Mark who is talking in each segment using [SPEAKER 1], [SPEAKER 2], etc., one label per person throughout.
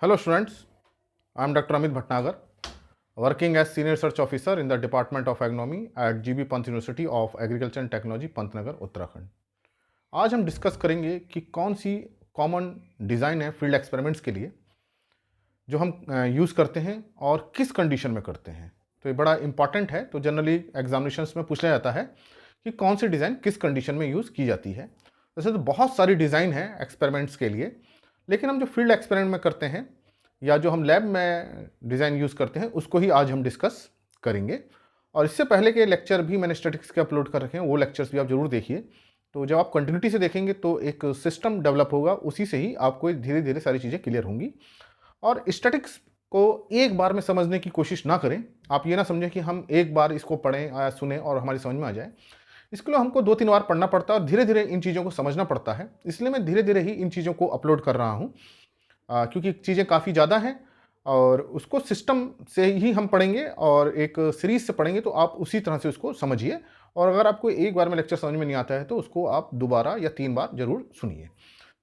[SPEAKER 1] Hello students, I am Dr. Amit Bhatnagar, working as Senior Research Officer in the Department of Agronomy at GB Pant University of Agriculture and Technology, Pantnagar, Uttarakhand. आज हम discuss करेंगे कि कौन सी common design है field experiments के लिए जो हम यूज़ करते हैं और किस कंडीशन में करते हैं। तो ये बड़ा इंपॉर्टेंट है। तो जनरली एग्जामिनेशंस में पूछा जाता है कि कौन सी डिज़ाइन किस कंडीशन में यूज़ की जाती है। वैसे तो बहुत सारी डिज़ाइन है एक्सपेरिमेंट्स के लिए, लेकिन हम जो फील्ड एक्सपेरिमेंट में करते हैं या जो हम लैब में डिज़ाइन यूज़ करते हैं उसको ही आज हम डिस्कस करेंगे। और इससे पहले के लेक्चर भी मैंने स्टैटिक्स के अपलोड कर रखे हैं, वो लेक्चर्स भी आप ज़रूर देखिए। तो जब आप कंटिन्यूटी से देखेंगे तो एक सिस्टम डेवलप होगा, उसी से ही आपको धीरे धीरे सारी चीज़ें क्लियर होंगी। और स्टैटिक्स को एक बार में समझने की कोशिश ना करें। आप ये ना समझें कि हम एक बार इसको पढ़ें सुने और हमारी समझ में आ जाए। इसके लिए हमको 2-3 बार पढ़ना पड़ता है और धीरे धीरे इन चीज़ों को समझना पड़ता है। इसलिए मैं धीरे धीरे ही इन चीज़ों को अपलोड कर रहा हूँ, क्योंकि चीज़ें काफ़ी ज़्यादा हैं और उसको सिस्टम से ही हम पढ़ेंगे और एक सीरीज़ से पढ़ेंगे, तो आप उसी तरह से उसको समझिए। और अगर आपको एक बार में लेक्चर समझ में नहीं आता है तो उसको आप दोबारा या 3 बार ज़रूर सुनिए।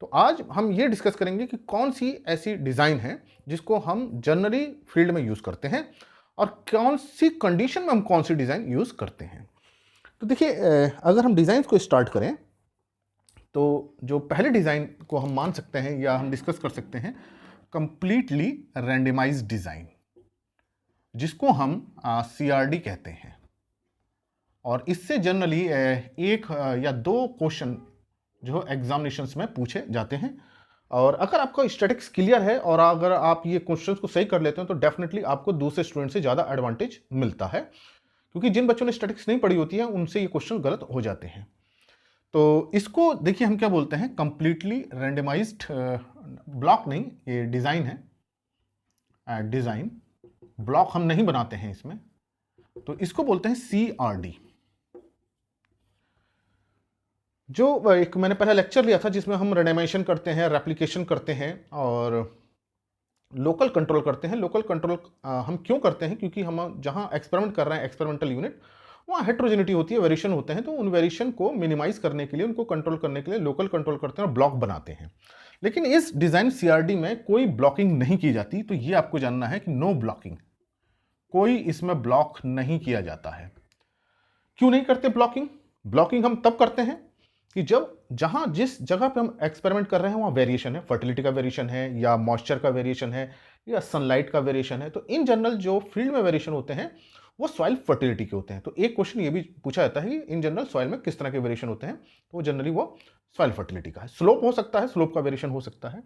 [SPEAKER 1] तो आज हम ये डिस्कस करेंगे कि कौन सी ऐसी डिज़ाइन है जिसको हम जनरली फील्ड में यूज़ करते हैं और कौन सी कंडीशन में हम कौन सी डिज़ाइन यूज़ करते हैं। तो देखिए, अगर हम डिज़ाइन को स्टार्ट करें तो जो पहले डिज़ाइन को हम मान सकते हैं या हम डिस्कस कर सकते हैं, कंप्लीटली रैंडमाइज्ड डिज़ाइन, जिसको हम CRD कहते हैं। और इससे जनरली एक या 2 क्वेश्चन जो एग्जामिनेशंस में पूछे जाते हैं। और अगर आपका स्टैटिक्स क्लियर है और अगर आप ये क्वेश्चंस को सही कर लेते हैं तो डेफिनेटली आपको दूसरे स्टूडेंट से ज़्यादा एडवांटेज मिलता है, क्योंकि जिन बच्चों ने स्टैटिक्स नहीं पढ़ी होती है उनसे ये क्वेश्चन गलत हो जाते हैं। तो इसको देखिए हम क्या बोलते हैं, कंप्लीटली रैंडमाइज्ड ब्लॉक नहीं, ये डिज़ाइन है। डिज़ाइन ब्लॉक हम नहीं बनाते हैं इसमें, तो इसको बोलते हैं CRD। जो एक मैंने पहले लेक्चर लिया था जिसमें हम रैंडमाइजेशन करते हैं, रेप्लिकेशन करते हैं और लोकल कंट्रोल करते हैं। लोकल कंट्रोल हम क्यों करते हैं, क्योंकि हम जहां एक्सपेरिमेंट कर रहे हैं, एक्सपेरिमेंटल यूनिट, वहाँ हेट्रोजेनिटी होती है, वेरिएशन होते हैं। तो उन वेरिएशन को मिनिमाइज करने के लिए, उनको कंट्रोल करने के लिए लोकल कंट्रोल करते हैं और ब्लॉक बनाते हैं। लेकिन इस डिज़ाइन CRD में कोई ब्लॉकिंग नहीं की जाती। तो ये आपको जानना है कि नो ब्लॉकिंग, कोई इसमें ब्लॉक नहीं किया जाता है। क्यों नहीं करते ब्लॉकिंग? ब्लॉकिंग हम तब करते हैं कि जब जहां जिस जगह पे हम एक्सपेरिमेंट कर रहे हैं वहां वेरिएशन है, फर्टिलिटी का वेरिएशन है या मॉइस्चर का वेरिएशन है या सनलाइट का वेरिएशन है। तो इन जनरल जो फील्ड में वेरिएशन होते हैं वो सॉइल फर्टिलिटी के होते हैं। तो एक क्वेश्चन ये भी पूछा जाता है कि इन जनरल सॉइल में किस तरह के वेरिएशन होते हैं, तो जनरली वो सॉइल फर्टिलिटी का है। स्लोप हो सकता है, स्लोप का वेरिएशन हो सकता है।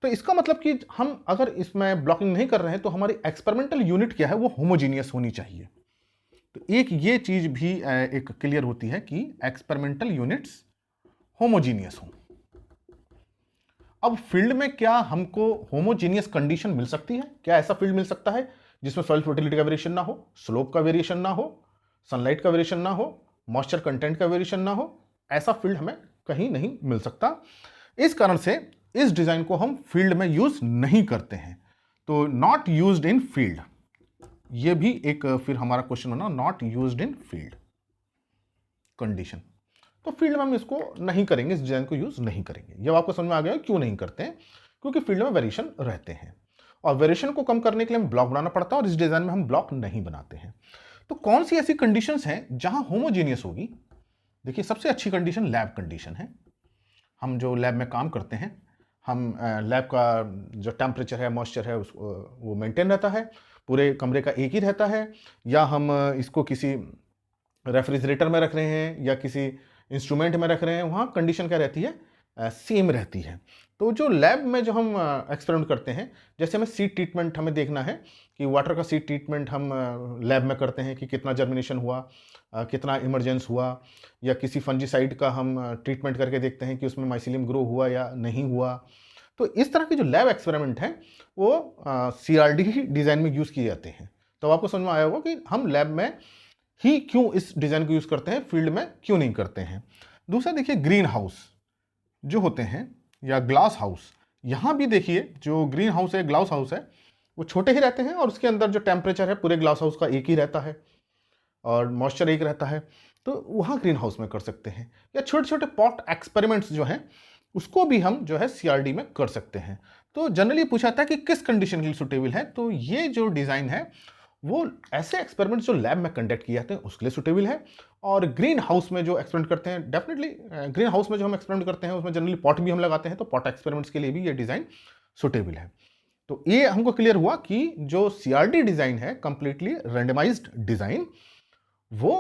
[SPEAKER 1] तो इसका मतलब कि हम अगर इसमें ब्लॉकिंग नहीं कर रहे हैं तो हमारी एक्सपेरिमेंटल यूनिट क्या है, वो होमोजीनियस होनी चाहिए। तो एक ये चीज भी एक क्लियर होती है कि एक्सपेरिमेंटल यूनिट्स होमोजीनियस हो। अब फील्ड में क्या हमको होमोजीनियस कंडीशन मिल सकती है? क्या ऐसा फील्ड मिल सकता है जिसमें सॉइल फर्टिलिटी का वेरिएशन ना हो, स्लोप का वेरिएशन ना हो, सनलाइट का वेरिएशन ना हो, मॉइस्चर कंटेंट का वेरिएशन ना हो? ऐसा फील्ड हमें कहीं नहीं मिल सकता। इस कारण से इस डिजाइन को हम फील्ड में यूज नहीं करते हैं। तो नॉट यूज्ड इन फील्ड, ये भी एक फिर हमारा क्वेश्चन बना, not used in field condition. तो फील्ड में हम इसको नहीं करेंगे, इस डिजाइन को यूज नहीं करेंगे। जब आपको समझ में आ गया क्यों नहीं करते हैं, क्योंकि फील्ड में वेरिएशन रहते हैं और वेरिएशन को कम करने के लिए हमें ब्लॉक बनाना पड़ता है और इस डिजाइन में हम ब्लॉक नहीं बनाते हैं। तो कौन सी ऐसी कंडीशंस हैं जहां होमोजीनियस होगी? देखिए, सबसे अच्छी कंडीशन लैब कंडीशन है। हम जो लैब में काम करते हैं, हम लैब का जो टेम्परेचर है, मॉइस्चर है, वो मेंटेन रहता है, पूरे कमरे का एक ही रहता है, या हम इसको किसी रेफ्रिजरेटर में रख रहे हैं या किसी इंस्ट्रूमेंट में रख रहे हैं, वहाँ कंडीशन क्या रहती है, सेम रहती है। तो जो लैब में जो हम एक्सपेरिमेंट करते हैं, जैसे हमें सीड ट्रीटमेंट हमें देखना है कि वाटर का सीड ट्रीटमेंट हम लैब में करते हैं कि कितना जर्मिनेशन हुआ, कितना इमरजेंस हुआ, या किसी फंजीसाइड का हम ट्रीटमेंट करके देखते हैं कि उसमें माइसिलियम ग्रो हुआ या नहीं हुआ। तो इस तरह के जो लैब एक्सपेरिमेंट हैं वो CRD डिज़ाइन में यूज़ किए जाते हैं। तो आपको समझ में आया होगा कि हम लैब में ही क्यों इस डिज़ाइन को यूज़ करते हैं, फील्ड में क्यों नहीं करते हैं। दूसरा देखिए, ग्रीन हाउस जो होते हैं या ग्लास हाउस, यहाँ भी देखिए जो ग्रीन हाउस है, ग्लास हाउस है, वो छोटे ही रहते हैं और उसके अंदर जो टेम्परेचर है पूरे ग्लास हाउस का एक ही रहता है और मॉइस्चर एक रहता है। तो वहाँ ग्रीन हाउस में कर सकते हैं। या छोटे छोटे पॉट एक्सपेरिमेंट्स जो हैं उसको भी हम जो है CRD में कर सकते हैं। तो जनरली पूछा जाता है कि किस कंडीशन के लिए सुटेबल है, तो ये जो डिज़ाइन है वो ऐसे एक्सपेरिमेंट जो लैब में कंडक्ट किए जाते हैं उसके लिए सुटेबल है, और ग्रीन हाउस में जो एक्सपेरिमेंट करते हैं, डेफिनेटली ग्रीन हाउस में जो हम एक्सपेरिमेंट करते हैं उसमें जनरली पॉट भी हम लगाते हैं, तो पॉट एक्सपेरिमेंट्स के लिए भी ये डिज़ाइन सुटेबल है। तो ये हमको क्लियर हुआ कि जो सीआरडी डिज़ाइन है, कंप्लीटली रैंडमाइज्ड डिज़ाइन, वो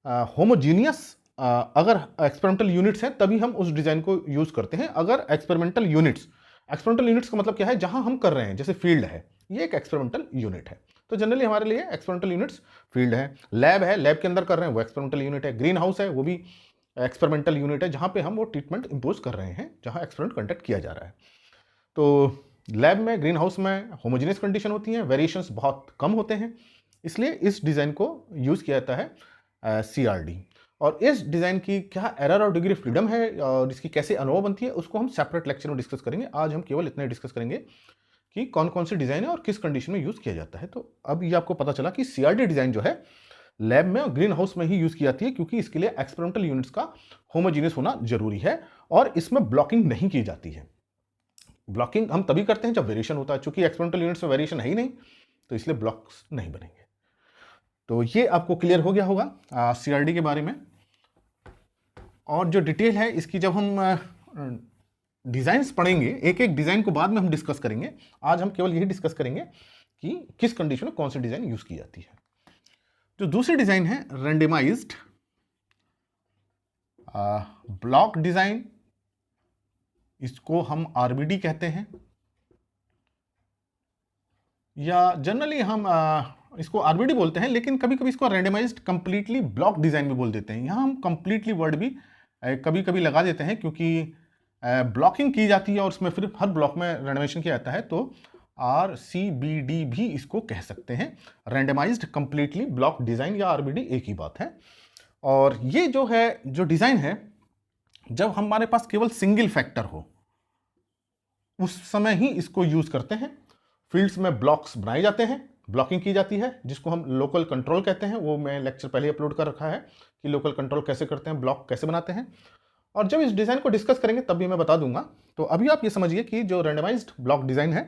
[SPEAKER 1] होमोजीनियस अगर एक्सपेरिमेंटल यूनिट्स हैं तभी हम उस डिज़ाइन को यूज़ करते हैं। अगर एक्सपेरिमेंटल यूनिट्स का मतलब क्या है, जहां हम कर रहे हैं, जैसे फील्ड है, ये एक एक्सपेरिमेंटल यूनिट है, तो जनरली हमारे लिए एक्सपेरिमेंटल यूनिट्स फील्ड है। लैब है, लैब के अंदर कर रहे हैं, वो एक्सपेरिमेंटल यूनिट है। ग्रीन हाउस है, वो भी एक्सपेरिमेंटल यूनिट है, जहां पे हम वो ट्रीटमेंट इंपोज कर रहे हैं, जहां एक्सपेरिमेंट कंडक्ट किया जा रहा है। तो लैब में, ग्रीन हाउस में होमोजेनियस कंडीशन होती हैं, वेरिएशंस बहुत कम होते हैं, इसलिए इस डिज़ाइन को यूज़ किया जाता है सीआरडी। और इस डिज़ाइन की क्या एरर और डिग्री फ्रीडम है और इसकी कैसे अनुभव बनती है, उसको हम सेपरेट लेक्चर में डिस्कस करेंगे। आज हम केवल इतना डिस्कस करेंगे कि कौन कौन सी डिज़ाइन है और किस कंडीशन में यूज़ किया जाता है। तो अब ये आपको पता चला कि सीआरडी डिज़ाइन जो है लैब में और ग्रीन हाउस में ही यूज़ की जाती है, क्योंकि इसके लिए एक्सपेरिमेंटल यूनिट्स का होमोजीनियस होना जरूरी है और इसमें ब्लॉकिंग नहीं की जाती है। ब्लॉकिंग हम तभी करते हैं जब वेरिएशन होता है, चूंकि एक्सपेरिमेंटल यूनिट्स में वेरिएशन है ही नहीं, तो इसलिए ब्लॉक्स नहीं बनेंगे। तो ये आपको क्लियर हो गया होगा सीआरडी के बारे में। और जो डिटेल है इसकी, जब हम डिज़ाइंस पढ़ेंगे, एक एक डिज़ाइन को बाद में हम डिस्कस करेंगे। आज हम केवल यही डिस्कस करेंगे कि किस कंडीशन में कौन सी डिज़ाइन यूज़ की जाती है। जो दूसरी डिज़ाइन है रैंडमाइज्ड ब्लॉक डिज़ाइन, इसको हम आरबीडी कहते हैं, या जनरली हम इसको आरबीडी बोलते हैं, लेकिन कभी कभी इसको रैंडमाइज्ड कंप्लीटली ब्लॉक डिज़ाइन भी बोल देते हैं। यहाँ हम कंप्लीटली वर्ड भी कभी कभी लगा देते हैं, क्योंकि ब्लॉकिंग की जाती है और उसमें फिर हर ब्लॉक में रैंडमाइजेशन किया जाता है, तो RCBD भी इसको कह सकते हैं। रैंडमाइज्ड कंप्लीटली ब्लॉक डिज़ाइन या आरबीडी एक ही बात है। और ये जो है, जो डिज़ाइन है, जब हमारे पास केवल सिंगल फैक्टर हो उस समय ही इसको यूज़ करते हैं। फील्ड्स में ब्लॉक्स बनाए जाते हैं, ब्लॉकिंग की जाती है, जिसको हम लोकल कंट्रोल कहते हैं। वो मैं लेक्चर पहले अपलोड कर रखा है कि लोकल कंट्रोल कैसे करते हैं, ब्लॉक कैसे बनाते हैं। और जब इस डिज़ाइन को डिस्कस करेंगे तब भी मैं बता दूंगा। तो अभी आप ये समझिए कि जो रैंडमाइज्ड ब्लॉक डिज़ाइन है,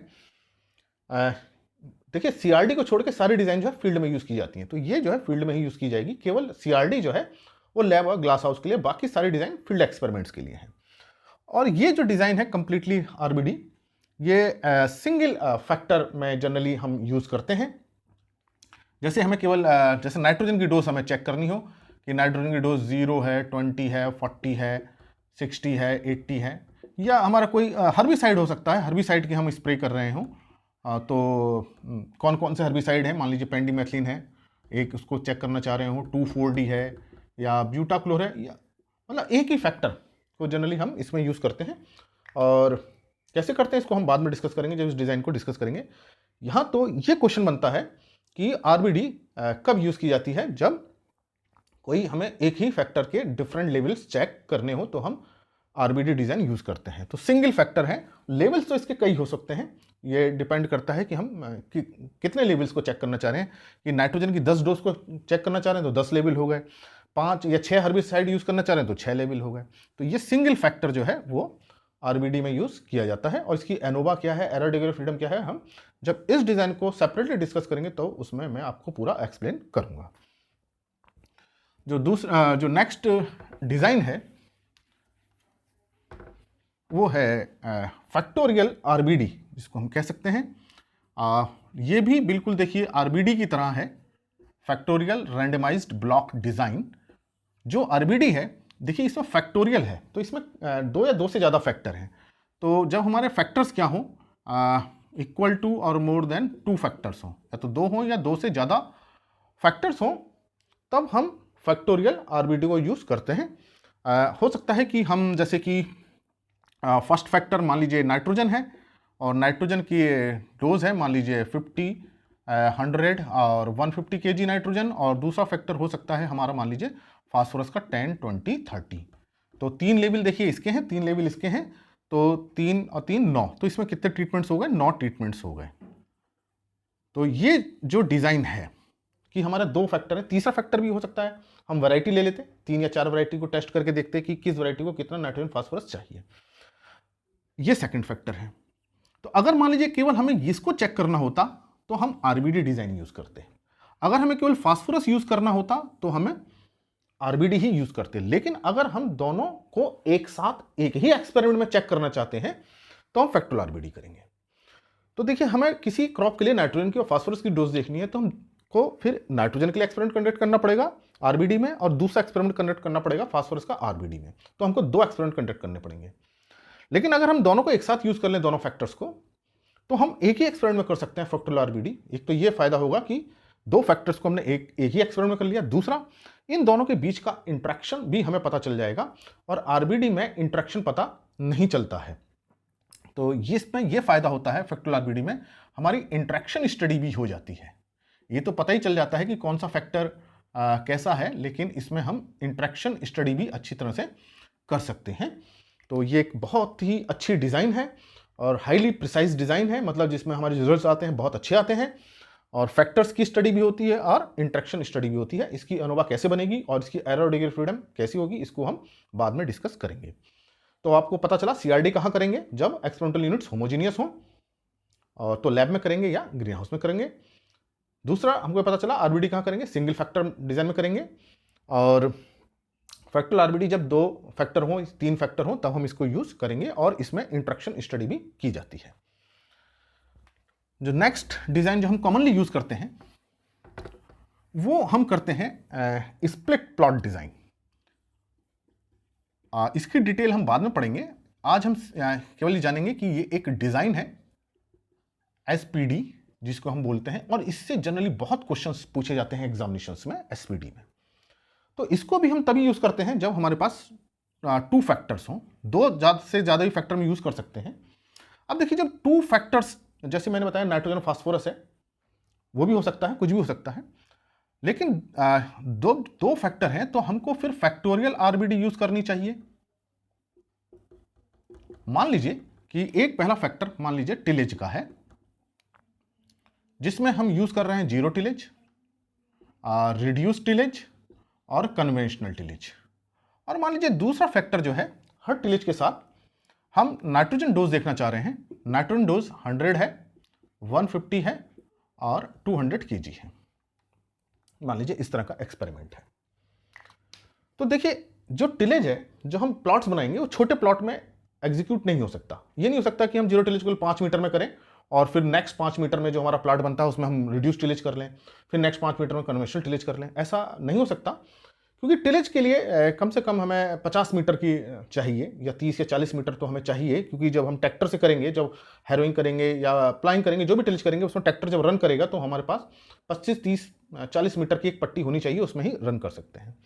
[SPEAKER 1] देखिए सीआरडी को छोड़ के सारी डिज़ाइन जो है फील्ड में यूज़ की जाती हैं, तो ये जो है फील्ड में ही यूज़ की जाएगी। केवल सीआरडी जो है वो लैब और ग्लास हाउस के लिए, बाकी सारी डिज़ाइन फील्ड एक्सपेरिमेंट्स के लिए है। और ये जो डिज़ाइन है कंप्लीटली आरबीडी, ये सिंगल फैक्टर में जनरली हम यूज़ करते हैं। जैसे हमें केवल जैसे नाइट्रोजन की डोज हमें चेक करनी हो कि नाइट्रोजन की डोज 0 है, 20 है, 40 है, 60 है, 80 है, या हमारा कोई हर्बिसाइड हो सकता है, हर्बिसाइड की हम स्प्रे कर रहे हों, तो कौन कौन से हर्बिसाइड हैं, मान लीजिए पेंडिमेथिलिन है, एक उसको चेक करना चाह रहे हो, 2,4-D है या ब्यूटाक्लोर है, या मतलब एक ही फैक्टर को जनरली हम इसमें यूज़ करते हैं। और कैसे करते हैं इसको हम बाद में डिस्कस करेंगे जब इस डिज़ाइन को डिस्कस करेंगे। यहाँ तो ये क्वेश्चन बनता है कि आरबीडी कब यूज़ की जाती है, जब कोई हमें एक ही फैक्टर के डिफरेंट लेवल्स चेक करने हो तो हम आरबीडी डिज़ाइन यूज़ करते हैं। तो सिंगल फैक्टर है, लेवल्स तो इसके कई हो सकते हैं, ये डिपेंड करता है कि हम कितने लेवल्स को चेक करना चाह रहे हैं। कि नाइट्रोजन की 10 डोज को चेक करना चाह रहे हैं तो 10 लेवल हो गए, 5 या 6 हर्बिसाइड यूज़ करना चाह रहे हैं तो 6 लेवल हो गए। तो ये सिंगल फैक्टर जो है वो आरबीडी में यूज़ किया जाता है। और इसकी एनोवा क्या है, एरर डिग्री फ्रीडम क्या है, हम जब इस डिज़ाइन को सेपरेटली डिस्कस करेंगे तो उसमें मैं आपको पूरा एक्सप्लेन करूँगा। जो नेक्स्ट डिज़ाइन है वो है फैक्टोरियल आरबीडी, जिसको हम कह सकते हैं। ये भी बिल्कुल देखिए आरबीडी की तरह है, फैक्टोरियल रैंडमाइज्ड ब्लॉक डिज़ाइन। जो आरबीडी है, देखिए इसमें फैक्टोरियल है, तो इसमें 2 या 2 से ज़्यादा फैक्टर हैं। तो जब हमारे फैक्टर्स क्या हों, इक्वल टू और मोर देन 2 फैक्टर्स हों, या तो 2 हों या 2 से ज़्यादा फैक्टर्स हों, तब हम फैक्टोरियल आरबीडी को यूज़ करते हैं। हो सकता है कि हम जैसे कि फर्स्ट फैक्टर मान लीजिए नाइट्रोजन है, और नाइट्रोजन की डोज है मान लीजिए 50, 100 और 150 kg नाइट्रोजन, और दूसरा फैक्टर हो सकता है हमारा मान लीजिए फास्फोरस का 10, 20, 30। तो 3 लेवल देखिए इसके हैं, 3 लेवल इसके हैं, तो 3 और 3 9, तो इसमें कितने ट्रीटमेंट्स हो गए, 9 ट्रीटमेंट्स हो गए। तो ये जो डिज़ाइन है कि हमारा 2 फैक्टर है, तीसरा फैक्टर भी हो सकता है, हम वैरायटी ले लेते, 3 या 4 वैरायटी को टेस्ट करके देखते हैं कि किस वैरायटी को कितना नाइट्रोजन फास्फोरस चाहिए। ये सेकंड फैक्टर है। तो अगर मान लीजिए केवल हमें इसको चेक करना होता तो हम आरबीडी डिजाइन यूज करते, अगर हमें केवल फास्फोरस यूज करना होता तो हमें आरबीडी ही यूज करते। लेकिन अगर हम दोनों को एक साथ एक ही एक्सपेरिमेंट में चेक करना चाहते हैं तो हम फैक्टोरियल आरबीडी करेंगे। तो देखिए, हमें किसी क्रॉप के लिए नाइट्रोजन की और फास्फोरस की डोज देखनी है तो हमको फिर नाइट्रोजन के लिए एक्सपेरिमेंट कंडक्ट करना पड़ेगा आरबीडी में, और दूसरा एक्सपेरिमेंट कंडक्ट करना पड़ेगा फास्फोरस का आरबीडी में। तो हमको 2 एक्सपेरिमेंट कंडक्ट करने पड़ेंगे। लेकिन अगर हम दोनों को एक साथ यूज कर लें, दोनों फैक्टर्स को, तो हम एक ही एक्सपेरिमेंट में कर सकते हैं फैक्टोरियल आरबीडी। एक तो ये फायदा होगा कि 2 फैक्टर्स को हमने एक ही एक्सपेरिमेंट में कर लिया, दूसरा इन दोनों के बीच का इंटरेक्शन भी हमें पता चल जाएगा, और आरबीडी में इंटरेक्शन पता नहीं चलता है। तो इसमें यह फायदा होता है फैक्टोरियल आरबीडी में, हमारी इंटरेक्शन स्टडी भी हो जाती है। ये तो पता ही चल जाता है कि कौन सा फैक्टर कैसा है, लेकिन इसमें हम इंटरेक्शन स्टडी भी अच्छी तरह से कर सकते हैं। तो ये एक बहुत ही अच्छी डिज़ाइन है और हाईली प्रिसाइज डिज़ाइन है, मतलब जिसमें हमारे रिजल्ट्स आते हैं बहुत अच्छे आते हैं, और फैक्टर्स की स्टडी भी होती है और इंटरेक्शन स्टडी भी होती है। इसकी अनोवा कैसे बनेगी और इसकी एरर डिग्री फ्रीडम कैसी होगी, इसको हम बाद में डिस्कस करेंगे। तो आपको पता चला सीआरडी कहाँ करेंगे, जब एक्सपेरिमेंटल यूनिट्स होमोजीनियस हो, और तो लैब में करेंगे या ग्रीन हाउस में करेंगे। दूसरा हमको पता चला आरबीडी कहाँ करेंगे, सिंगल फैक्टर डिजाइन में करेंगे, और फैक्टोरियल आरबीडी जब 2 फैक्टर हो, 3 फैक्टर हो, तब हम इसको यूज करेंगे, और इसमें इंटरेक्शन स्टडी भी की जाती है। जो नेक्स्ट डिजाइन जो हम कॉमनली यूज करते हैं वो हम करते हैं स्प्लिट प्लॉट डिजाइन। इसकी डिटेल हम बाद में पढ़ेंगे। आज हम केवल ये जानेंगे कि ये एक डिजाइन है एसपीडी जिसको हम बोलते हैं, और इससे जनरली बहुत क्वेश्चंस पूछे जाते हैं एग्जामिनेशंस में एसपीडी में। तो इसको भी हम तभी यूज करते हैं जब हमारे पास 2 फैक्टर्स हों, 2 से ज़्यादा भी फैक्टर में यूज कर सकते हैं। अब देखिए, जब 2 फैक्टर्स, जैसे मैंने बताया नाइट्रोजन फास्फोरस है, वो भी हो सकता है, कुछ भी हो सकता है, लेकिन 2 फैक्टर हैं तो हमको फिर फैक्टोरियल आरबीडी यूज करनी चाहिए। मान लीजिए कि एक पहला फैक्टर मान लीजिए टिलेज का है, जिसमें हम यूज कर रहे हैं 0 टिलेज, रिड्यूस टिलेज और कन्वेंशनल टिलेज। और मान लीजिए दूसरा फैक्टर जो है, हर टिलेज के साथ हम नाइट्रोजन डोज देखना चाह रहे हैं। नाइट्रोजन डोज 100 है, 150 है और 200 kg है। मान लीजिए इस तरह का एक्सपेरिमेंट है। तो देखिए, जो टिलेज है, जो हम प्लॉट्स बनाएंगे वो छोटे प्लॉट में एग्जीक्यूट नहीं हो सकता। ये नहीं हो सकता कि हम 0 टिलेज को 5 मीटर में करें और फिर नेक्स्ट 5 मीटर में जो हमारा प्लॉट बनता है उसमें हम रिड्यूस टिलेज कर लें, फिर नेक्स्ट 5 मीटर में कन्वेंशनल टिलेज कर लें। ऐसा नहीं हो सकता, क्योंकि टिलेज के लिए कम से कम हमें 50 मीटर की चाहिए, या 30 या 40 मीटर तो हमें चाहिए, क्योंकि जब हम ट्रैक्टर से करेंगे, जब हैरोइंग करेंगे या प्लाइंग करेंगे, जो भी टिलेज करेंगे उसमें ट्रैक्टर जब रन करेगा तो हमारे पास 25, 30, 40 मीटर की एक पट्टी होनी चाहिए, उसमें ही रन कर सकते हैं।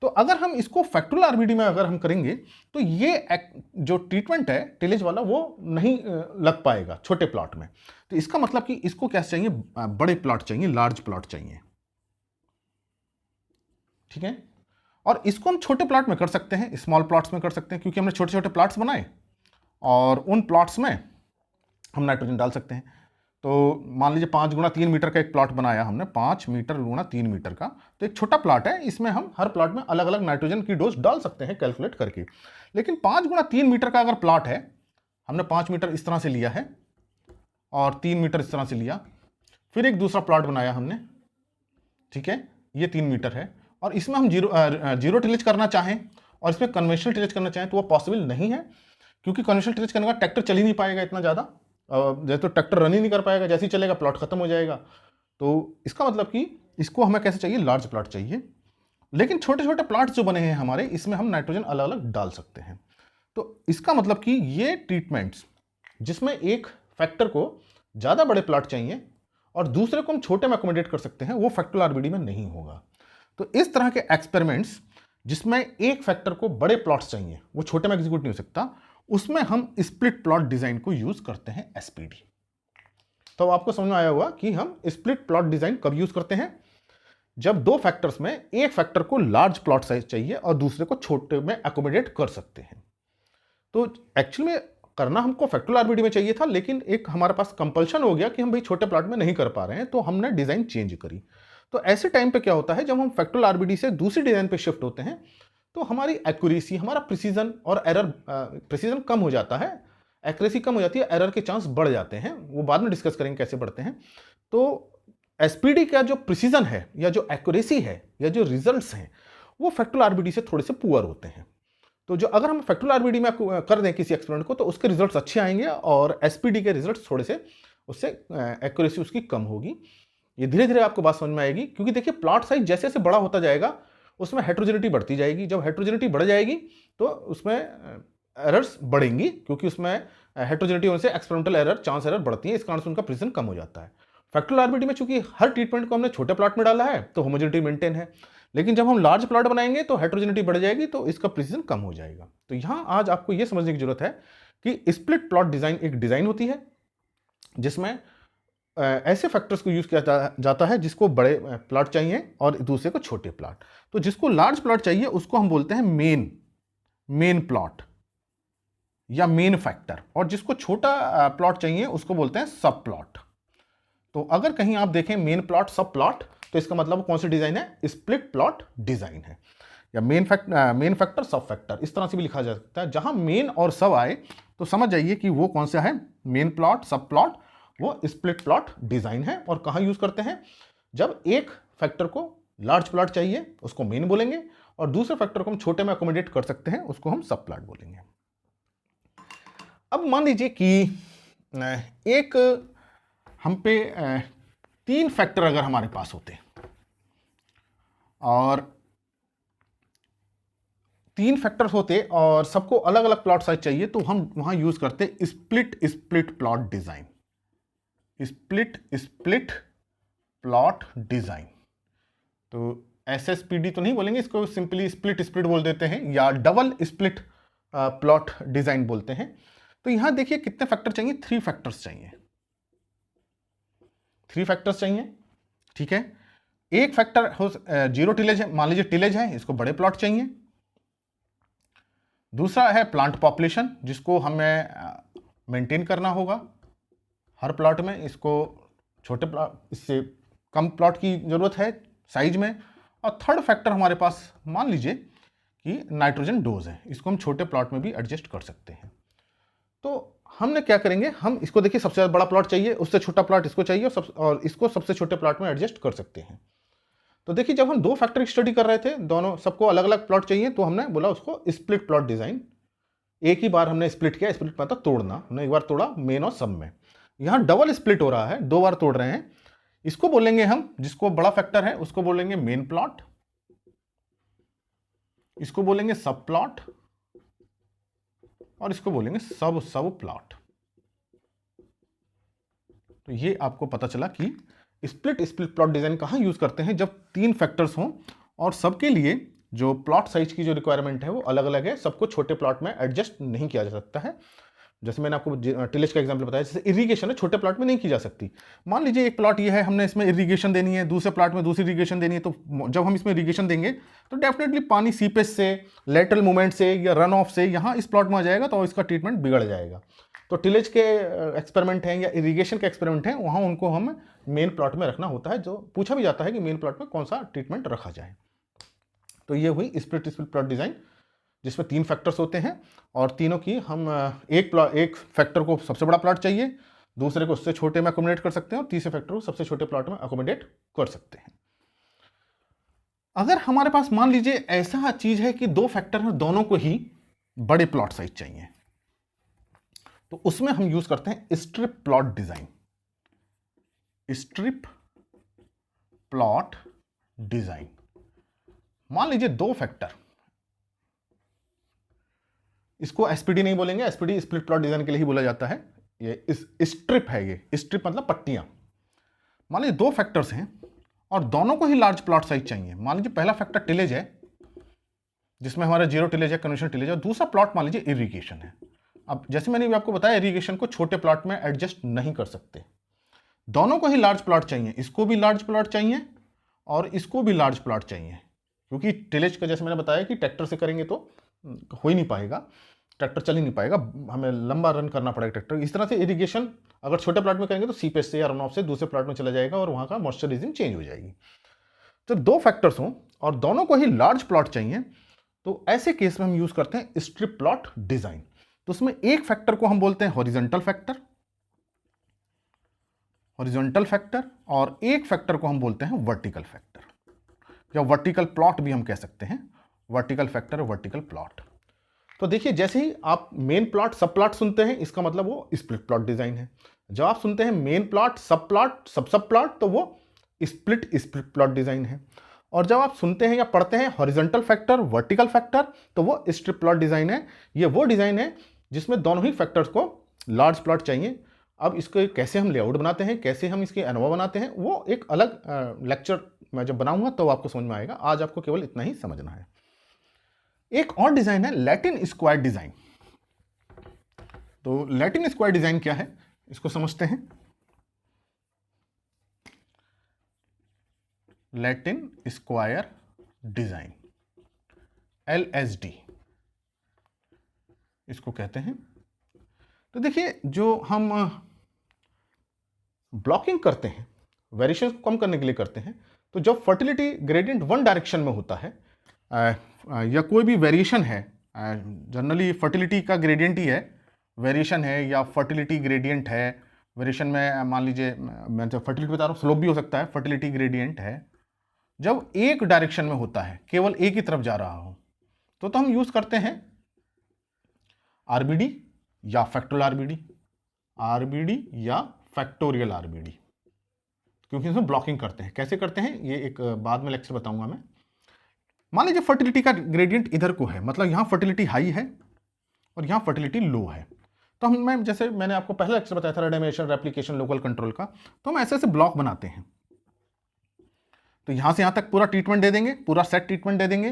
[SPEAKER 1] तो अगर हम इसको फैक्टोरियल आरबीडी में अगर हम करेंगे तो ये जो ट्रीटमेंट है टिलेज वाला वो नहीं लग पाएगा छोटे प्लॉट में। तो इसका मतलब कि इसको क्या चाहिए, बड़े प्लॉट चाहिए, लार्ज प्लॉट चाहिए, ठीक है। और इसको हम छोटे प्लॉट में कर सकते हैं, स्मॉल प्लॉट्स में कर सकते हैं, क्योंकि हमने छोटे छोटे प्लॉट्स बनाए और उन प्लॉट्स में हम नाइट्रोजन डाल सकते हैं। तो मान लीजिए 5 गुणा 3 मीटर का एक प्लॉट बनाया हमने, 5 मीटर गुणा 3 मीटर का, तो एक छोटा प्लॉट है, इसमें हम हर प्लॉट में अलग अलग नाइट्रोजन की डोज डाल सकते हैं कैलकुलेट करके। लेकिन 5 गुणा 3 मीटर का अगर प्लॉट है, हमने 5 मीटर इस तरह से लिया है और 3 मीटर इस तरह से लिया, फिर एक दूसरा प्लॉट बनाया हमने, ठीक है, ये 3 मीटर है, और इसमें हम जीरो टिलेज करना चाहें और इसमें कन्वेंशनल टिलेज करना चाहें तो वो पॉसिबल नहीं है, क्योंकि कन्वेंशनल टिलेज करने का ट्रैक्टर चल ही नहीं पाएगा इतना ज़्यादा, जैसे तो ट्रैक्टर रन ही नहीं कर पाएगा, जैसे ही चलेगा प्लॉट खत्म हो जाएगा। तो इसका मतलब कि इसको हमें कैसे चाहिए, लार्ज प्लॉट चाहिए। लेकिन छोटे छोटे प्लॉट्स जो बने हैं हमारे, इसमें हम नाइट्रोजन अलग अलग डाल सकते हैं। तो इसका मतलब कि ये ट्रीटमेंट्स जिसमें एक फैक्टर को ज़्यादा बड़े प्लॉट चाहिए और दूसरे को हम छोटे में अकोमोडेट कर सकते हैं, वो फैक्टोरियल आरबीडी में नहीं होगा। तो इस तरह के एक्सपेरिमेंट्स जिसमें एक फैक्टर को बड़े प्लॉट्स चाहिए, वो छोटे में एग्जीक्यूट नहीं हो सकता, उसमें हम स्प्लिट प्लॉट डिजाइन को यूज करते हैं, एसपीडी। तो आपको समझ में आया होगा कि हम स्प्लिट प्लॉट डिजाइन कब यूज करते हैं, जब 2 फैक्टर्स में एक फैक्टर को लार्ज प्लॉट साइज चाहिए और दूसरे को छोटे में अकोमोडेट कर सकते हैं। तो एक्चुअली में करना हमको फैक्टोरियल आरबीडी में चाहिए था, लेकिन एक हमारे पास कंपल्शन हो गया कि हम भाई छोटे प्लॉट में नहीं कर पा रहे हैं, तो हमने डिजाइन चेंज करी। तो ऐसे टाइम पे क्या होता है, जब हम फैक्टोरियल आरबीडी से दूसरी डिजाइन पे शिफ्ट होते हैं तो हमारी एक्यूरेसी, हमारा प्रिसीजन और एरर, प्रिसीजन कम हो जाता है, एक्यूरेसी कम हो जाती है, एरर के चांस बढ़ जाते हैं, वो बाद में डिस्कस करेंगे कैसे बढ़ते हैं। तो एसपीडी का जो प्रिसीजन है या जो एक्यूरेसी है या जो रिजल्ट्स हैं वो फैक्टोरियल आरबीडी से थोड़े से पुअर होते हैं। तो जो अगर हम फैक्टोरियल आरबीडी में कर दें किसी एक्सपेरिमेंट को तो उसके रिजल्ट्स अच्छे आएंगे और एसपीडी के रिजल्ट्स थोड़े से उससे एक्यूरेसी उसकी कम होगी। ये धीरे धीरे आपको बात समझ में आएगी, क्योंकि देखिए प्लॉट साइज जैसे जैसे बड़ा होता जाएगा उसमें हेट्रोजेनिटी बढ़ती जाएगी। जब हेट्रोजेनिटी बढ़ जाएगी तो उसमें एरर्स बढ़ेंगी, क्योंकि उसमें हेट्रोजेनिटी होने से एक्सपेरिमेंटल एरर, चांस एरर बढ़ती है, इस कारण से उनका प्रिसिजन कम हो जाता है। फैक्टोरियल आरबीडी में चूंकि हर ट्रीटमेंट को हमने छोटे प्लॉट में डाला है तो होमोजेनिटी मेंटेन है, लेकिन जब हम लार्ज प्लॉट बनाएंगे तो हेट्रोजेनिटी बढ़ जाएगी, तो इसका प्रिसिजन कम हो जाएगा। तो यहां आज आपको यह समझने की जरूरत है कि स्प्लिट प्लॉट डिजाइन एक डिजाइन होती है जिसमें ऐसे फैक्टर्स को यूज किया जाता है जिसको बड़े प्लॉट चाहिए और दूसरे को छोटे प्लॉट। तो जिसको लार्ज प्लॉट चाहिए उसको हम बोलते हैं मेन प्लॉट या मेन फैक्टर, और जिसको छोटा प्लॉट चाहिए उसको बोलते हैं सब प्लॉट। तो अगर कहीं आप देखें मेन प्लॉट सब प्लॉट तो इसका मतलब कौन सी डिजाइन है, स्प्लिट प्लॉट डिजाइन है, या मेन फैक्टर सब फैक्टर, इस तरह से भी लिखा जा सकता है। जहां मेन और सब आए तो समझ जाइए कि वो कौन सा है, मेन प्लॉट सब प्लॉट, वो स्प्लिट प्लॉट डिजाइन है। और कहां यूज करते हैं, जब एक फैक्टर को लार्ज प्लॉट चाहिए उसको मेन बोलेंगे और दूसरे फैक्टर को हम छोटे में अकोमोडेट कर सकते हैं उसको हम सब प्लॉट बोलेंगे। अब मान लीजिए कि एक हम पे 3 फैक्टर अगर हमारे पास होते और 3 फैक्टर्स होते और सबको अलग अलग प्लॉट साइज चाहिए तो हम वहां यूज करते split plot design, split plot design. तो एसएसपीडी तो नहीं बोलेंगे, इसको सिंपली स्प्लिट बोल देते हैं या डबल स्प्लिट प्लॉट डिजाइन बोलते हैं। तो यहां देखिए कितने फैक्टर चाहिए, 3 फैक्टर्स चाहिए, 3 फैक्टर्स चाहिए, ठीक है। एक फैक्टर हो 0 टिलेज है, मान लीजिए टिलेज है, इसको बड़े प्लॉट चाहिए। दूसरा है प्लांट पॉपुलेशन जिसको हमें मेंटेन करना होगा हर प्लॉट में, इसको छोटे प्लॉट, इससे कम प्लॉट की जरूरत है साइज में। और थर्ड फैक्टर हमारे पास मान लीजिए कि नाइट्रोजन डोज है, इसको हम छोटे प्लॉट में भी एडजस्ट कर सकते हैं। तो हमने क्या करेंगे, हम इसको देखिए सबसे बड़ा प्लॉट चाहिए, उससे छोटा प्लॉट इसको चाहिए और इसको सबसे छोटे प्लॉट में एडजस्ट कर सकते हैं। तो देखिए जब हम 2 फैक्टर की स्टडी कर रहे थे, दोनों सबको अलग अलग प्लॉट चाहिए, तो हमने बोला उसको स्प्लिट प्लॉट डिजाइन। एक ही बार हमने स्प्लिट किया, स्प्लिट मतलब तोड़ना, हमने एक बार तोड़ा मेन और सब में। यहां डबल स्प्लिट हो रहा है, 2 बार तोड़ रहे हैं। इसको बोलेंगे हम, जिसको बड़ा फैक्टर है उसको बोलेंगे मेन प्लॉट, इसको बोलेंगे सब प्लॉट और इसको बोलेंगे सब प्लॉट। तो ये आपको पता चला कि स्प्लिट प्लॉट डिजाइन कहां यूज करते हैं, जब 3 फैक्टर्स हों और सबके लिए जो प्लॉट साइज की जो रिक्वायरमेंट है वो अलग अलग है, सबको छोटे प्लॉट में एडजस्ट नहीं किया जा सकता है। जैसे मैंने आपको टिलेज का एग्जांपल बताया, जैसे इरिगेशन है छोटे प्लॉट में नहीं की जा सकती। मान लीजिए एक प्लॉट ये है, हमने इसमें इरिगेशन देनी है, दूसरे प्लॉट में दूसरी इरिगेशन देनी है, तो जब हम इसमें इरिगेशन देंगे तो डेफिनेटली पानी सीपेज से, लेटरल मूवमेंट से या रन ऑफ से यहाँ इस प्लॉट में आ जाएगा तो इसका ट्रीटमेंट बिगड़ जाएगा। तो टिलेज के एक्सपेरिमेंट हैं या इरिगेशन के एक्सपेरिमेंट हैं, वहाँ उनको हम मेन प्लॉट में रखना होता है। जो पूछा भी जाता है कि मेन प्लॉट में कौन सा ट्रीटमेंट रखा जाए। तो ये हुई स्प्लिट प्लॉट डिजाइन, जिसमें 3 फैक्टर्स होते हैं और तीनों की हम एक फैक्टर को सबसे बड़ा प्लॉट चाहिए, दूसरे को उससे छोटे में अकोमोडेट कर सकते हैं और तीसरे फैक्टर को सबसे छोटे प्लॉट में अकोमोडेट कर सकते हैं। अगर हमारे पास मान लीजिए ऐसा चीज है कि 2 फैक्टर हैं, दोनों को ही बड़े प्लॉट साइज चाहिए, तो उसमें हम यूज करते हैं strip plot design, strip plot design. मान लीजिए 2 फैक्टर, इसको एसपीडी नहीं बोलेंगे, एसपीडी स्प्लिट प्लॉट डिजाइन के लिए ही बोला जाता है। ये इस स्ट्रिप है, ये स्ट्रिप मतलब पट्टियां। मान लीजिए 2 फैक्टर्स हैं और दोनों को ही लार्ज प्लॉट साइज चाहिए। मान लीजिए पहला फैक्टर टिलेज है जिसमें हमारा 0 टिलेज है, कन्वेंशनल टिलेज है, और दूसरा प्लॉट मान लीजिए इरिगेशन है। अब जैसे मैंने भी आपको बताया, इरिगेशन को छोटे प्लॉट में एडजस्ट नहीं कर सकते, दोनों को ही लार्ज प्लॉट चाहिए, इसको भी लार्ज प्लॉट चाहिए और इसको भी लार्ज प्लॉट चाहिए, क्योंकि टिलेज का जैसे मैंने बताया कि ट्रैक्टर से करेंगे तो हो ही नहीं पाएगा, ट्रैक्टर चल ही नहीं पाएगा, हमें लंबा रन करना पड़ेगा ट्रैक्टर। इस तरह से इरिगेशन अगर छोटे प्लॉट में करेंगे तो सीपेज से या रन ऑफ से दूसरे प्लॉट में चला जाएगा और वहां का मॉइस्चराइजिंग चेंज हो जाएगी। तो 2 फैक्टर्स हों और दोनों को ही लार्ज प्लॉट चाहिए, तो ऐसे केस में हम यूज करते हैं स्ट्रिप प्लॉट डिजाइन। तो उसमें एक फैक्टर को हम बोलते हैं हॉरिजॉन्टल फैक्टर, और एक फैक्टर को हम बोलते हैं वर्टिकल फैक्टर, या वर्टिकल प्लॉट भी हम कह सकते हैं, वर्टिकल फैक्टर और वर्टिकल प्लॉट। तो देखिए, जैसे ही आप मेन प्लॉट सब प्लॉट सुनते हैं, इसका मतलब वो स्प्लिट प्लॉट डिजाइन है। जब आप सुनते हैं मेन प्लॉट सब प्लॉट सब प्लॉट, तो वो स्प्लिट प्लॉट डिजाइन है। और जब आप सुनते हैं या पढ़ते हैं हॉरिजॉन्टल फैक्टर वर्टिकल फैक्टर, तो वो स्ट्रिप प्लॉट डिजाइन है। ये वो डिजाइन है जिसमें दोनों ही फैक्टर्स को लार्ज प्लॉट चाहिए। अब इसको कैसे हम लेआउट बनाते हैं, कैसे हम इसके अनवा बनाते हैं, वो एक अलग लेक्चर मैं जब बनाऊंगा तो आपको समझ में आएगा। आज आपको केवल इतना ही समझना है। एक और डिजाइन है लैटिन स्क्वायर डिजाइन। तो लैटिन स्क्वायर डिजाइन क्या है, इसको समझते हैं। लैटिन स्क्वायर डिजाइन, LSD इसको कहते हैं। तो देखिए, जो हम ब्लॉकिंग करते हैं, वेरिएशन को कम करने के लिए करते हैं, तो जब फर्टिलिटी ग्रेडियंट वन डायरेक्शन में होता है या कोई भी वेरिएशन है, जनरली फर्टिलिटी का ग्रेडियंट ही है, वेरिएशन है या फर्टिलिटी ग्रेडियंट है। वेरिएशन में मान लीजिए, मैं जब फर्टिलिटी बता रहा हूँ, स्लोप भी हो सकता है, फर्टिलिटी ग्रेडियंट है। जब एक डायरेक्शन में होता है, केवल एक ही तरफ जा रहा हो, तो हम यूज करते हैं RBD या फैक्टोरियल RBD या फैक्टोरियल RBD, क्योंकि इसमें ब्लॉकिंग करते हैं। कैसे करते हैं ये एक बाद में लेक्चर बताऊंगा मैं। मान लीजिए फर्टिलिटी का ग्रेडियंट इधर को है, मतलब यहां फर्टिलिटी हाई है और यहां फर्टिलिटी लो है। तो मैं जैसे मैंने आपको पहला लेक्चर बताया था रेडिमेशन, रेप्लिकेशन, लोकल कंट्रोल का, तो हम ऐसे ऐसे ब्लॉक बनाते हैं। तो यहां से यहां तक पूरा ट्रीटमेंट दे देंगे, पूरा सेट ट्रीटमेंट दे देंगे,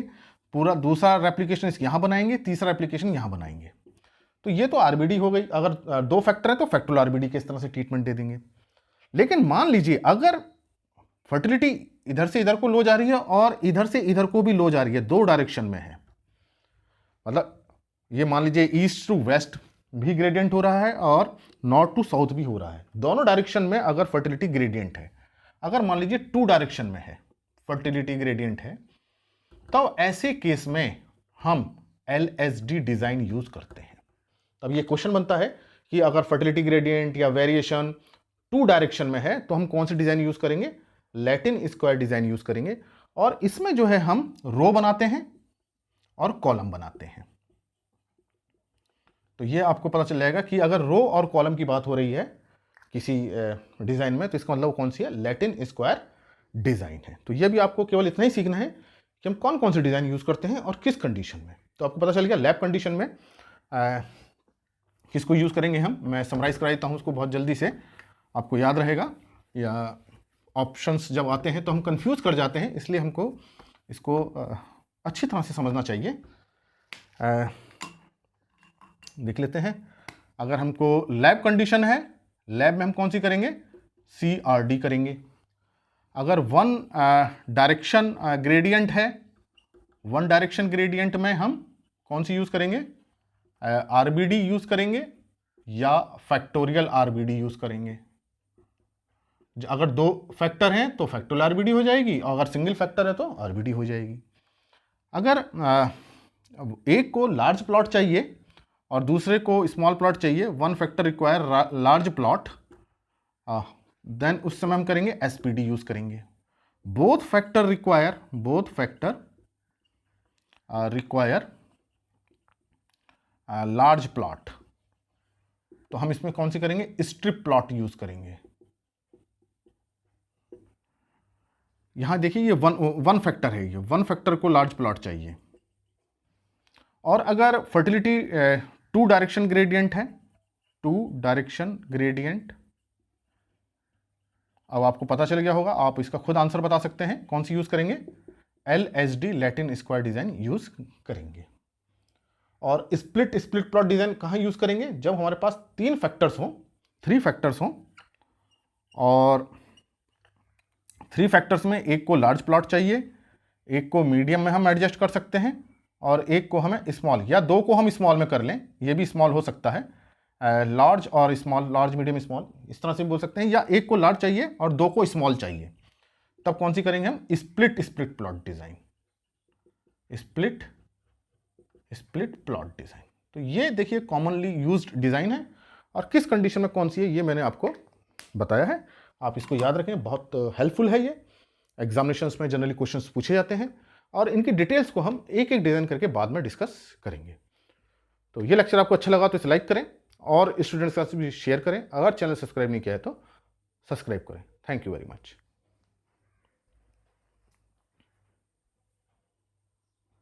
[SPEAKER 1] पूरा दूसरा रेप्लिकेशन यहां बनाएंगे, तीसरा रेप्लिकेशन यहां बनाएंगे। तो ये तो RBD हो गई। अगर दो फैक्टर है तो फैक्टोरियल RBD के इस तरह से ट्रीटमेंट दे देंगे। लेकिन मान लीजिए अगर फर्टिलिटी इधर से इधर को लो जा रही है और इधर से इधर को भी लो जा रही है, दो डायरेक्शन में है, मतलब ये मान लीजिए ईस्ट टू वेस्ट भी ग्रेडियंट हो रहा है और नॉर्थ टू साउथ भी हो रहा है, दोनों डायरेक्शन में अगर फर्टिलिटी ग्रेडियंट है। अगर मान लीजिए टू डायरेक्शन में है, फर्टिलिटी ग्रेडियंट है, तो ऐसे केस में हम LSD डिजाइन यूज करते हैं। तब ये क्वेश्चन बनता है कि अगर फर्टिलिटी ग्रेडियंट या वेरिएशन टू डायरेक्शन में है, तो हम कौन सी डिजाइन यूज करेंगे, लैटिन स्क्वायर डिजाइन यूज करेंगे। और इसमें जो है हम रो बनाते हैं और कॉलम बनाते हैं। तो ये आपको पता चल जाएगा कि अगर रो और कॉलम की बात हो रही है किसी डिजाइन में, तो इसका मतलब कौन सी है, लैटिन स्क्वायर डिजाइन है। तो ये भी आपको केवल इतना ही सीखना है कि हम कौन कौन सी डिजाइन यूज करते हैं और किस कंडीशन में। तो आपको पता चल गया लैब कंडीशन में किसको यूज करेंगे हम। मैं समराइज करा देता हूं उसको बहुत जल्दी से, आपको याद रहेगा। या ऑप्शंस जब आते हैं तो हम कंफ्यूज कर जाते हैं, इसलिए हमको इसको अच्छी तरह से समझना चाहिए। देख लेते हैं। अगर हमको लैब कंडीशन है, लैब में हम कौन सी करेंगे, CRD करेंगे। अगर वन डायरेक्शन ग्रेडियंट है, वन डायरेक्शन ग्रेडियंट में हम कौन सी यूज करेंगे, RBD यूज करेंगे या फैक्टोरियल RBD यूज करेंगे। अगर दो फैक्टर हैं तो फैक्टोरियल RBD हो जाएगी, और अगर सिंगल फैक्टर है तो RBD हो जाएगी। अगर एक को लार्ज प्लॉट चाहिए और दूसरे को स्मॉल प्लॉट चाहिए, one factor require large plot, then उस समय हम करेंगे SPD यूज करेंगे। Both factor require large plot, तो हम इसमें कौन सी करेंगे, स्ट्रिप प्लॉट यूज करेंगे। यहां देखिए ये वन फैक्टर है, ये वन फैक्टर को लार्ज प्लॉट चाहिए। और अगर फर्टिलिटी टू डायरेक्शन ग्रेडियंट है, टू डायरेक्शन ग्रेडियंट, अब आपको पता चल गया होगा, आप इसका खुद आंसर बता सकते हैं कौन सी यूज करेंगे, LSD Latin square design use करेंगे। और स्प्लिट प्लॉट डिजाइन कहां यूज करेंगे, जब हमारे पास तीन फैक्टर्स हों, थ्री फैक्टर्स हों, और थ्री फैक्टर्स में एक को लार्ज प्लॉट चाहिए, एक को मीडियम में हम एडजस्ट कर सकते हैं, और एक को हमें स्मॉल, या दो को हम स्मॉल में कर लें, ये भी स्मॉल हो सकता है, लार्ज और स्मॉल, लार्ज मीडियम स्मॉल, इस तरह से बोल सकते हैं। या एक को लार्ज चाहिए और दो को स्मॉल चाहिए, तब कौन सी करेंगे हम, split plot design, split plot design. तो ये देखिए कॉमनली यूज्ड डिज़ाइन है और किस कंडीशन में कौन सी है ये मैंने आपको बताया है। आप इसको याद रखें, बहुत हेल्पफुल है ये। एग्जामिनेशंस में जनरली क्वेश्चंस पूछे जाते हैं और इनकी डिटेल्स को हम एक एक डिज़ाइन करके बाद में डिस्कस करेंगे। तो ये लेक्चर आपको अच्छा लगा तो इसे लाइक करें और स्टूडेंट्स के साथ भी शेयर करें। अगर चैनल सब्सक्राइब नहीं किया है तो सब्सक्राइब करें। Thank you very much.